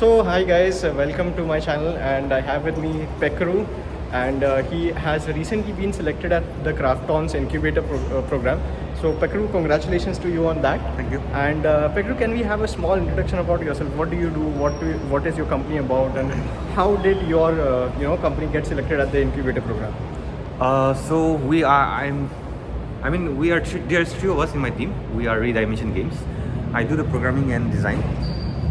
So hi guys, welcome to my channel, and I have with me Pekru, and he has recently been selected at the Krafton Incubator Program. So Pekru, congratulations to you on that. Thank you. And Pekru, can we have a small introduction about yourself? What do you do? What is your company about? And how did your company get selected at the incubator program? So we are. We are. There's three of us in my team. We are ReDimension Games. I do the programming and design,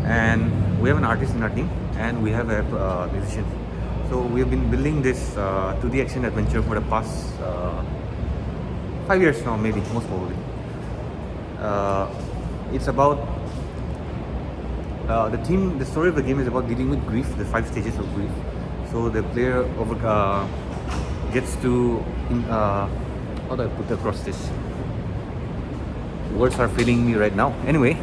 and we have an artist in our team, and we have a musician. So we have been building this 2D action adventure for the past 5 years now, maybe most probably. It's about the story of the game is about dealing with grief, the 5 stages of grief. So the player gets to how do I put across this? Words are failing me right now. Anyway,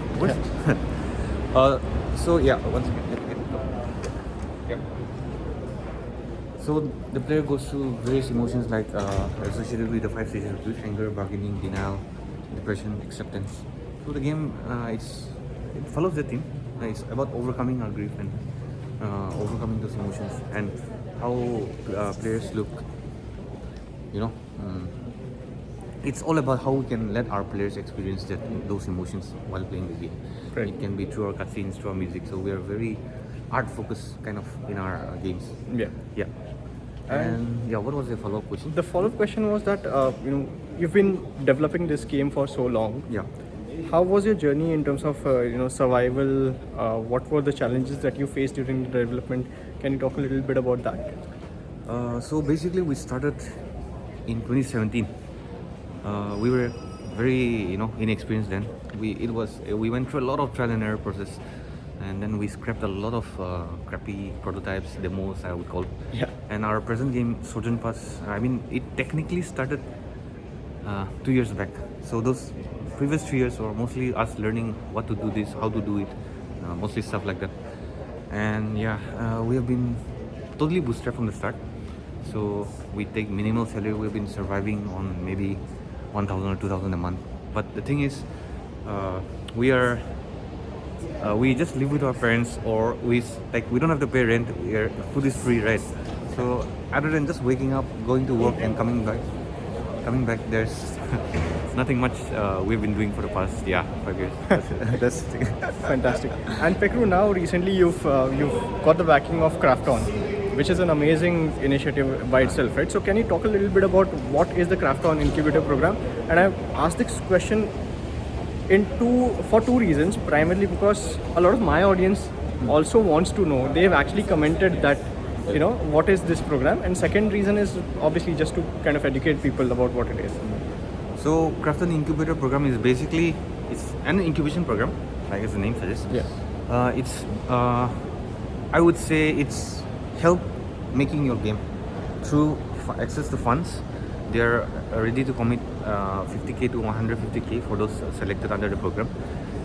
so yeah, once again, yep. So the player goes through various emotions like associated with the 5 stages of grief: anger, bargaining, denial, depression, acceptance. So the game it follows the theme. It's about overcoming our grief and overcoming those emotions, and how players look. It's all about how we can let our players experience those emotions while playing the game. Right. It can be through our cutscenes, through our music. So we are very art focused kind of in our games. Yeah. Yeah. And yeah, what was the follow-up question? The follow-up question was that you've been developing this game for so long. Yeah. How was your journey in terms of survival? What were the challenges that you faced during the development? Can you talk a little bit about that? So basically, we started in 2017. We were very inexperienced then. We went through a lot of trial and error process, and then we scrapped a lot of crappy prototypes, demos, I would call. Yeah. And our present game, Sojourn Past, it technically started 2 years back. So those previous 3 years were mostly us learning what to do this, how to do it, mostly stuff like that. And yeah, we have been totally bootstrapped from the start. So we take minimal salary. We've been surviving on maybe 1,000 or 2,000 a month. But the thing is, we just live with our parents, or we don't have to pay rent. Food is free, right? So other than just waking up, going to work, and coming back, there's nothing much we've been doing for the past 5 years. That's Fantastic. And Pekru, now recently you've got the backing of Krafton, which is an amazing initiative by itself, right? So can you talk a little bit about what is the Krafton Incubator Program? And I've asked this question for two reasons. Primarily because a lot of my audience also wants to know. They've actually commented that, what is this program? And second reason is obviously just to kind of educate people about what it is. So Krafton Incubator Program is basically it's an incubation program, like as the name suggests. Yeah. I would say it's help making your game through access to funds. They're ready to commit 50k to 150k for those selected under the program,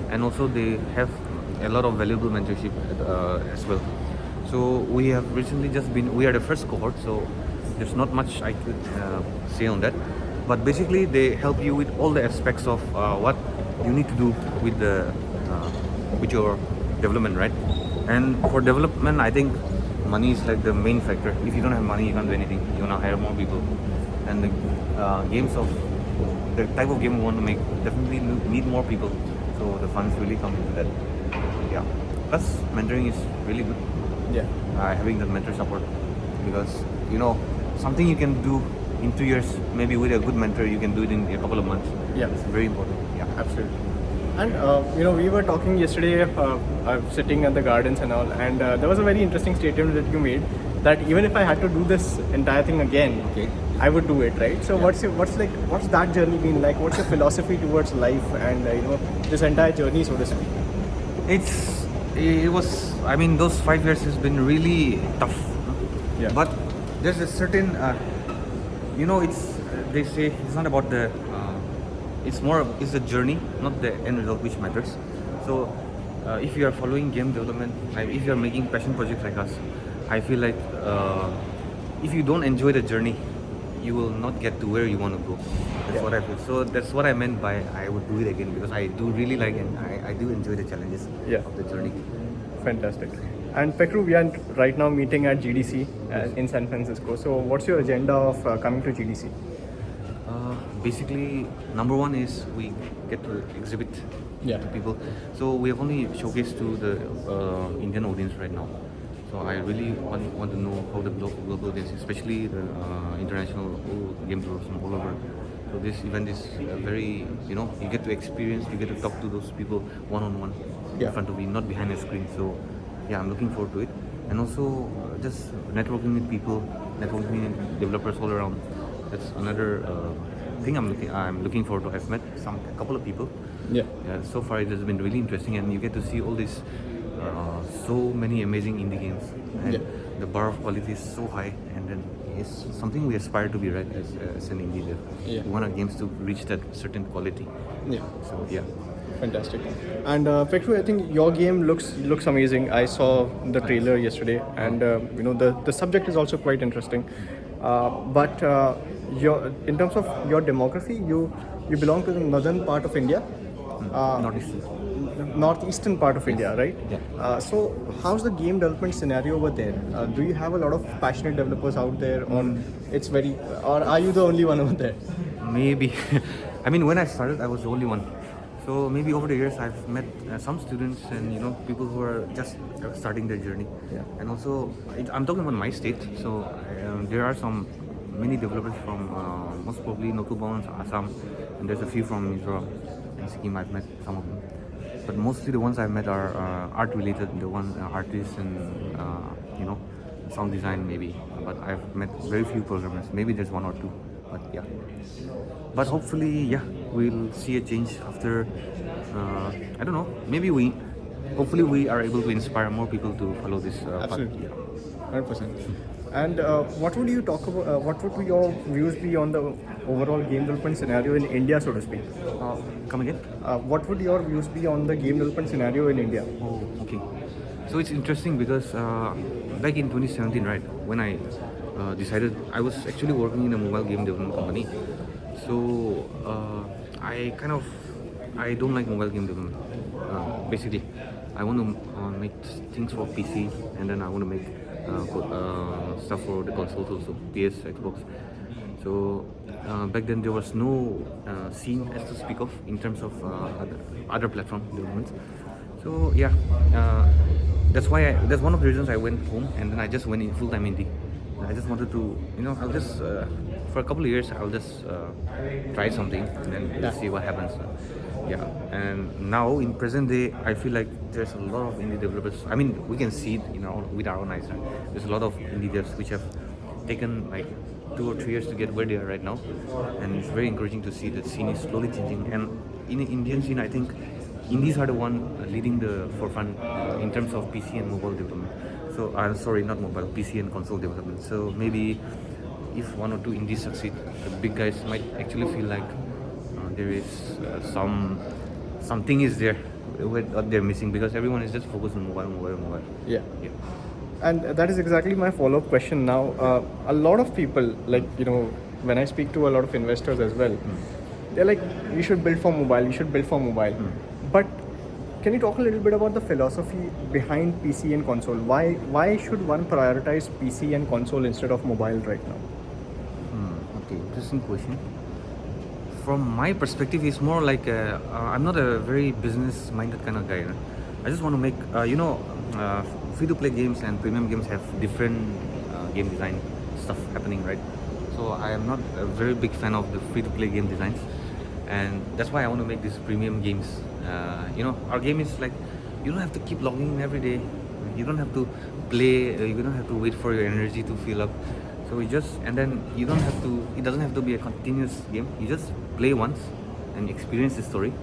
and also they have a lot of valuable mentorship as well. So we have recently we are the first cohort, so there's not much I could say on that. But basically, they help you with all the aspects of what you need to do with your development, right? And for development, I think money is like the main factor. If you don't have money, you can't do anything. You want to hire more people, and the type of game we want to make definitely need more people. So the funds really come into that. Yeah. Plus, mentoring is really good. Yeah. Having that mentor support, because something you can do in 2 years, maybe with a good mentor, you can do it in a couple of months. Yeah. It's very important. Yeah. Absolutely. And we were talking yesterday, sitting at the gardens and all, and there was a very interesting statement that you made, that even if I had to do this entire thing again, Okay. I would do it, right? So Yeah. what's that journey been like? What's your philosophy towards life and this entire journey, so to speak? Those 5 years has been really tough. Yeah. But there's a certain, they say it's not about it's the journey, not the end result, which matters. So if you are following game development, if you are making passion projects like us, I feel like if you don't enjoy the journey, you will not get to where you want to go. That's what I feel. So that's what I meant by I would do it again, because I do really like and I do enjoy the challenges of the journey. Fantastic. And Pekru, we are right now meeting at GDC in San Francisco. So, what's your agenda of coming to GDC? Basically, number one is we get to exhibit to people. So we have only showcased to the Indian audience right now. So I really want to know how the global audience, especially the international game developers from all over. So this event is very, you get to experience, you get to talk to those people one-on-one in front of me, not behind a screen. So yeah, I'm looking forward to it. And also just networking with people, networking with developers all around. That's another thing I'm looking forward to. I've met a couple of people. Yeah. So far it has been really interesting, and you get to see all these so many amazing indie games, and the bar of quality is so high, and then it's something we aspire to be, right, as an indie dev. We want our games to reach that certain quality. So yeah. Fantastic. And Pekru, I think your game looks amazing. I saw the trailer yesterday, and the subject is also quite interesting. But in terms of your demography, you belong to the northern part of India, northeastern part of India, right? Yeah. So how's the game development scenario over there? Do you have a lot of passionate developers out there, or are you the only one over there? Maybe. I mean, when I started, I was the only one. So maybe over the years I've met some students and people who are just starting their journey. And also I'm talking about my state. So there are many developers from most probably Nokuban, Assam, and there's a few from Mizoram and Sikkim. I've met some of them, but mostly the ones I've met are art related. The ones artists and sound design maybe. But I've met very few programmers. Maybe there's one or two. But yeah. But hopefully, we'll see a change after, I don't know, hopefully we are able to inspire more people to follow this path. Absolutely, 100%. And what would you talk about, what would your views be on the overall game development scenario in India, so to speak? Come again? What would your views be on the game development scenario in India? Oh, okay. So it's interesting because back in 2017, right, when I decided, I was actually working in a mobile game development company. So I don't like mobile game development. Basically, I want to make things for PC, and then I want to make stuff for the consoles also, PS, Xbox. So back then there was no scene as to speak of in terms of other platform developments. So yeah, that's one of the reasons I went home, and then I just went in full-time indie. I just wanted to, I'll just for a couple of years I'll just try something and then see what happens. And now in present day I feel like there's a lot of indie developers. I mean, we can see it with our own eyes. Right? There's a lot of indie devs which have taken like 2 or 3 years to get where they are right now, and it's very encouraging to see that scene is slowly changing. And in the Indian scene, I think indies are the one leading the forefront in terms of PC and mobile development. So sorry, not mobile, PC and console development. So maybe if 1 or 2 indies succeed, the big guys might actually feel like there is something is there what they're missing, because everyone is just focused on mobile. Yeah. And that is exactly my follow-up question now. A lot of people, like, when I speak to a lot of investors as well, they're like, you should build for mobile. But can you talk a little bit about the philosophy behind PC and console? Why should one prioritize PC and console instead of mobile right now? Okay, interesting question. From my perspective, it's more like I'm not a very business-minded kind of guy. Right? I just want to make, free-to-play games and premium games have different game design stuff happening, right? So I am not a very big fan of the free-to-play game designs, and that's why I want to make these premium games. Our game is like, you don't have to keep logging in every day. You don't have to play. You don't have to wait for your energy to fill up. So it doesn't have to be a continuous game. You just play once and experience the story,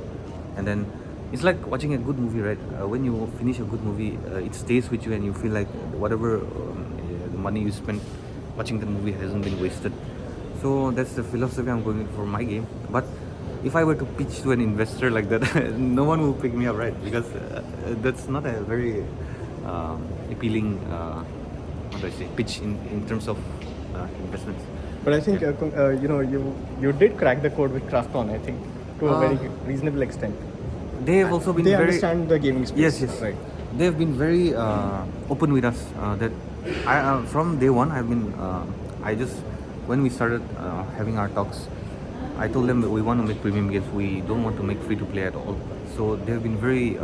and then it's like watching a good movie, right? When you finish a good movie, it stays with you, and you feel like whatever the money you spent watching the movie hasn't been wasted. So that's the philosophy I'm going for my game. But if I were to pitch to an investor like that, no one will pick me up, right? Because that's not a very appealing, pitch in terms of investments. But I think you did crack the code with Krafton, I think, to a very reasonable extent. They have also been They very... understand the gaming space. Yes. Right. they have been very open with us. That from day one, I've been. I just when we started having our talks, I told them that we want to make premium games. We don't want to make free to play at all. So they have been very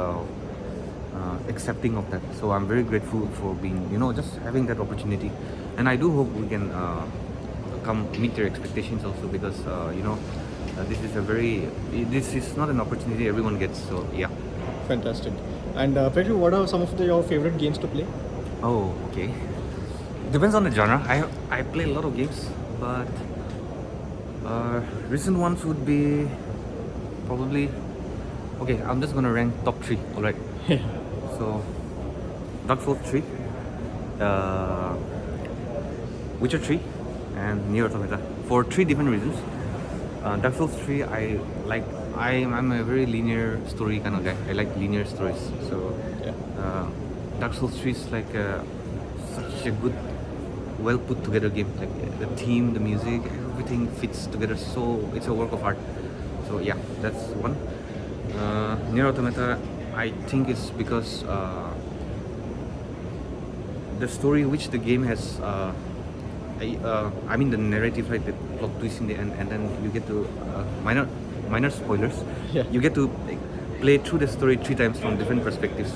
accepting of that. So I'm very grateful for being, just having that opportunity. And I do hope we can come meet their expectations also, because this is not an opportunity everyone gets. So yeah. Fantastic. And Pekru, what are some of your favorite games to play? Oh, okay. Depends on the genre. I play a lot of games, but recent ones would be probably. Okay, I'm just gonna rank top 3. All right. So, Dark Souls 3, Witcher 3, and Nier Automata, for 3 different reasons. Dark Souls 3, I like. I'm a very linear story kind of guy. I like linear stories. So, Dark Souls 3 is like such a good, well put together game. Like the theme, the music, everything fits together. So it's a work of art. So yeah, that's one. Nier Automata, I think it's because the story which the game has. I mean the narrative, right? The plot twist in the end, and then you get to minor spoilers. Yeah. You get to play through the story 3 times from different perspectives.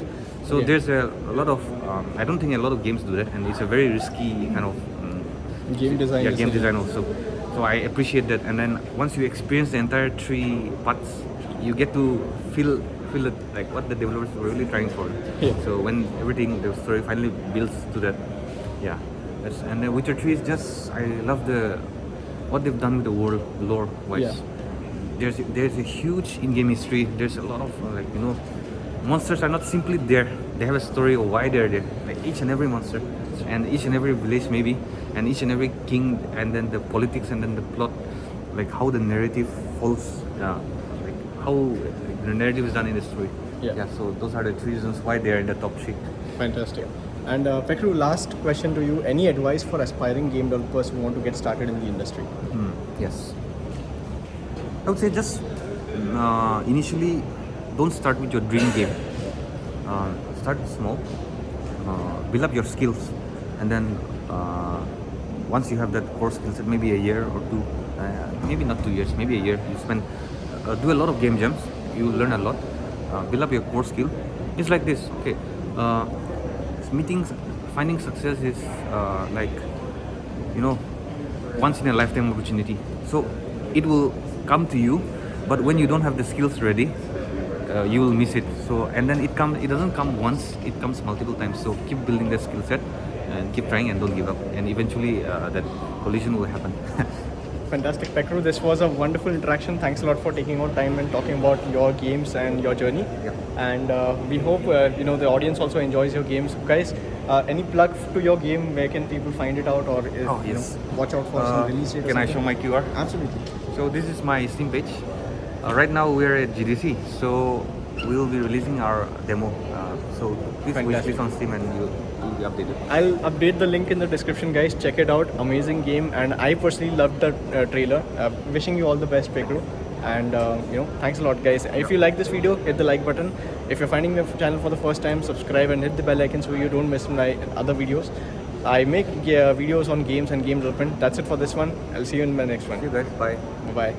So there's a lot of. I don't think a lot of games do that, and it's a very risky kind of game design. Yeah, game design also. So I appreciate that. And then once you experience the entire 3 parts, you get to feel it, like what the developers were really trying for. Yeah. So when the story finally builds to that, yeah. And then Witcher 3 is just, I love what they've done with the world lore wise. Yeah. There's a huge in-game history. There's a lot of monsters are not simply there. They have a story of why they're there. Like each and every monster, and each and every village maybe, and each and every king, and then the politics, and then the plot, like how the narrative falls, like how the narrative is done in the story. Yeah. So those are the 3 reasons why they're in the top 3. Fantastic. And Pekru, last question to you. Any advice for aspiring game developers who want to get started in the industry? Yes. I would say just initially, don't start with your dream game. Start small, build up your skills, and then once you have that core skill set, maybe a year or 2, maybe not 2 years, maybe a year, you spend, do a lot of game jams, you will learn a lot, build up your core skill. It's like this, okay, finding success is like, once in a lifetime opportunity. So it will come to you, but when you don't have the skills ready, you will miss it. So, and then it doesn't come once, it comes multiple times. So keep building the skill set and keep trying and don't give up, and eventually that collision will happen. Fantastic, Pekru. This was a wonderful interaction. Thanks a lot for taking out time and talking about your games and your journey. Yeah. And we hope the audience also enjoys your games, guys. Any plug to your game? Where can people find it out, or Yes. watch out for some release date? Can I show my QR? Absolutely. So this is my Steam page. Right now we're at GDC, so we'll be releasing our demo. So please wishlist on Steam and you'll be updated. I'll update the link in the description, guys. Check it out. Amazing game, and I personally loved the trailer. Wishing you all the best, Pekru. And thanks a lot, guys. If you like this video, hit the like button. If you're finding the channel for the first time, subscribe and hit the bell icon so you don't miss my other videos. I make videos on games and game development. That's it for this one. I'll see you in my next one. See you guys. Bye. Bye-bye.